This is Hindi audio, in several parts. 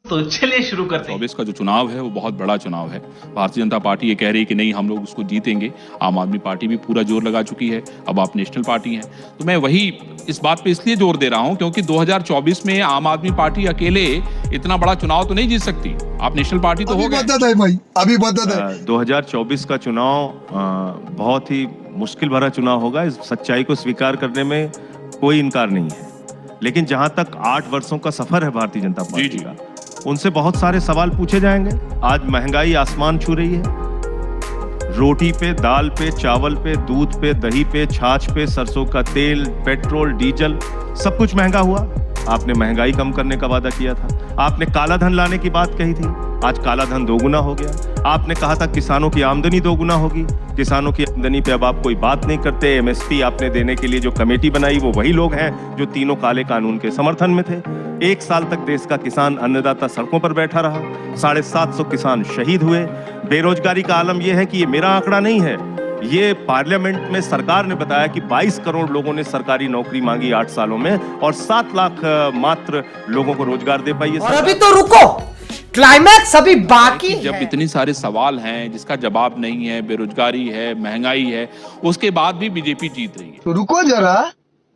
तो चलिए शुरू करते हैं। 24 का जो चुनाव है वो बहुत बड़ा चुनाव है। भारतीय जनता पार्टी ये कह रही है कि नहीं हम लोग उसको जीतेंगे। आम आदमी पार्टी भी पूरा जोर लगा चुकी है। अब आप नेशनल पार्टी हैं, तो मैं वही इस बात पे इसलिए जोर दे रहा हूं क्योंकि 2024 में आम आदमी पार्टी अकेले इतना बड़ा चुनाव तो नहीं जीत सकती। आप नेशनल पार्टी तो हो गए। भाई अभी बता दे 2024 का चुनाव बहुत ही मुश्किल भरा चुनाव होगा। इस सच्चाई को स्वीकार करने में कोई इनकार नहीं है। लेकिन जहां तक 8 वर्षों का सफर है भारतीय जनता पार्टी का, उनसे बहुत सारे सवाल पूछे जाएंगे। आज महंगाई आसमान छू रही है। रोटी पे, दाल पे, चावल पे, दूध पे, दही पे, छाछ पे, सरसों का तेल, पेट्रोल, डीजल, सब कुछ महंगा हुआ। आपने महंगाई कम करने का वादा किया था। आपने काला धन लाने की बात कही थी। आज काला धन दोगुना हो गया। आपने कहा था किसानों की आमदनी दोगुना होगी। किसानों की आमदनी पे अब आप कोई बात नहीं करते। एमएसपी आपने देने के लिए जो कमेटी बनाई वो वही लोग हैं जो तीनों काले कानून के समर्थन में थे। 1 साल तक देश का किसान अन्नदाता सड़कों पर बैठा रहा। 750 किसान शहीद हुए। बेरोजगारी का आलम यह है कि ये मेरा आंकड़ा नहीं है, ये पार्लियामेंट में सरकार ने बताया कि 22 करोड़ लोगों ने सरकारी नौकरी मांगी 8 सालों में और 7 लाख मात्र लोगों को रोजगार दे पाई है। और अभी तो रुको, क्लाइमैक्स अभी बाकी है। जब इतने सारे सवाल हैं जिसका जवाब नहीं है, बेरोजगारी है, महंगाई है, उसके बाद भी बीजेपी जीत रही है। तो रुको जरा,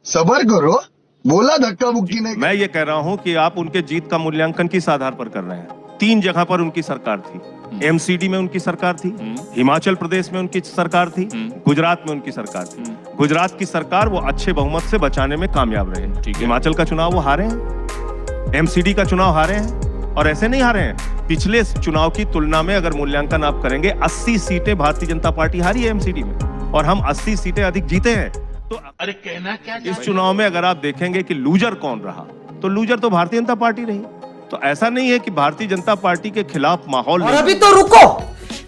सबर करो, बोला धक्का मुक्की नहीं। मैं ये कह रहा हूं कि आप उनके जीत का मूल्यांकन किस आधार पर कर रहे हैं। 3 जगह पर उनकी सरकार थी। एमसीडी में उनकी सरकार थी, हिमाचल प्रदेश में उनकी सरकार थी, गुजरात में उनकी सरकार थी। गुजरात की सरकार वो अच्छे बहुमत से बचाने में कामयाब रहे। हिमाचल का चुनाव वो हारे हैं, एमसीडी का चुनाव हारे हैं, और ऐसे नहीं हारे हैं। पिछले चुनाव की तुलना में अगर मूल्यांकन आप करेंगे, 80 सीटें भारतीय जनता पार्टी हारी है एमसीडी में, और हम 80 सीटें अधिक जीते हैं। तो अरे कहना क्या इस चुनाव में अगर आप देखेंगे कि लूजर कौन रहा, तो लूजर तो भारतीय जनता पार्टी रही। तो ऐसा नहीं है कि भारतीय जनता पार्टी के खिलाफ माहौल और अभी तो रुको,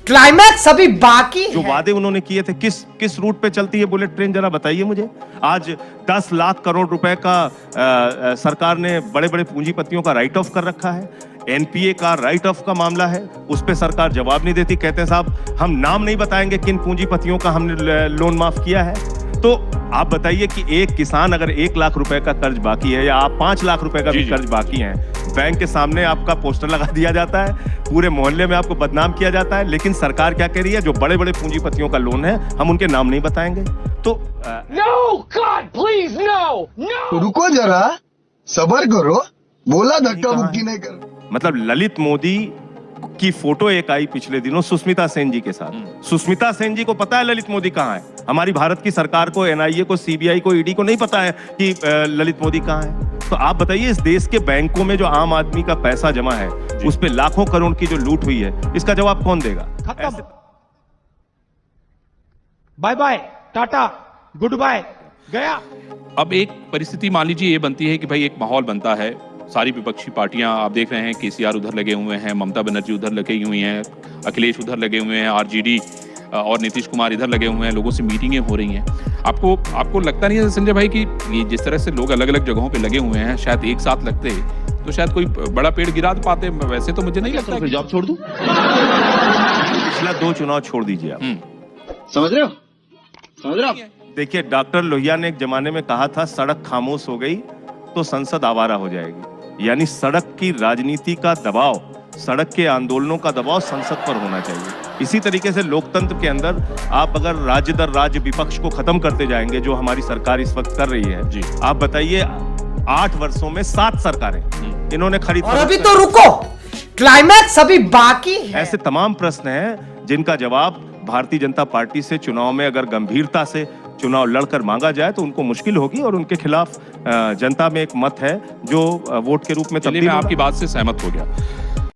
क्लाइमैक्स अभी बाकी जो वादे उन्होंने किए थे, किस रूट पे चलती है बुलेट ट्रेन, जरा बताइए मुझे। आज 10 लाख करोड़ रुपए का सरकार ने बड़े बड़े पूंजीपतियों का राइट ऑफ कर रखा है। एनपीए का राइट ऑफ का मामला है, उस पे सरकार जवाब नहीं देती। कहते हैं साहब हम नाम नहीं बताएंगे किन पूंजीपतियों का हमने लोन माफ किया है। तो आप बताइए कि एक किसान अगर 1 लाख रुपए का कर्ज बाकी है, या आप 5 लाख रुपए का भी कर्ज बाकी है, बैंक के सामने आपका पोस्टर लगा दिया जाता है, पूरे मोहल्ले में आपको बदनाम किया जाता है। लेकिन सरकार क्या कह रही है, जो बड़े बड़े पूंजीपतियों का लोन है हम उनके नाम नहीं बताएंगे। तो no god please no no. तो रुको जरा, सबर करो, बोला धक्का मुक्की नहीं कर। मतलब ललित मोदी की फोटो एक आई पिछले दिनों सुष्मिता सेन जी के साथ। सुष्मिता सेन जी को पता है ललित मोदी कहाँ है। हमारी भारत की सरकार को, एनआईए को, सीबीआई को, ईडी को नहीं पता है कि ललित मोदी कहाँ है। तो आप बताइए, इस देश के बैंकों में जो आम आदमी का पैसा जमा है, उस पे लाखों करोड़ की जो लूट हुई है, इसका जवाब कौन देगा। Bye bye, tata, goodbye, गया। अब एक परिस्थिति मान लीजिए ये बनती है कि भाई एक माहौल बनता है। सारी विपक्षी पार्टियां आप देख रहे हैं, केसीआर उधर लगे हुए हैं, ममता बनर्जी उधर लगी हुई हैं, अखिलेश उधर लगे हुए हैं, आरजेडी और नीतीश कुमार इधर लगे हुए हैं, लोगों से मीटिंगें हो रही हैं। आपको लगता नहीं है संजय भाई कि ये जिस तरह से लोग अलग अलग जगहों पे लगे हुए हैं, शायद एक साथ लगते तो शायद कोई बड़ा पेड़ गिरा पाते। वैसे तो मुझे नहीं लगता कि जॉब छोड़ दूं। पिछला 2 चुनाव छोड़ दीजिए आप। समझ रहे हो? देखिए, डॉक्टर लोहिया ने एक जमाने में कहा था, सड़क खामोश हो गई तो संसद आवारा हो जाएगी। यानी सड़क की राजनीति का दबाव, सड़क के आंदोलनों का दबाव संसद पर होना चाहिए। इसी तरीके से लोकतंत्र के अंदर आप अगर राज्य दर राज्य विपक्ष को खत्म करते जाएंगे, जो हमारी सरकार इस वक्त कर रही है जी। आप बताइए, 8 वर्षों में 7 सरकारें इन्होंने खरीद। और अभी तो रुको, क्लाइमैक्स अभी बाकी है। ऐसे तमाम प्रश्न हैं जिनका जवाब भारतीय जनता पार्टी से चुनाव में अगर गंभीरता से चुनाव लड़कर मांगा जाए तो उनको मुश्किल होगी, और उनके खिलाफ जनता में एक मत है जो वोट के रूप में तब्दील। मैं आपकी बात से सहमत हो गया।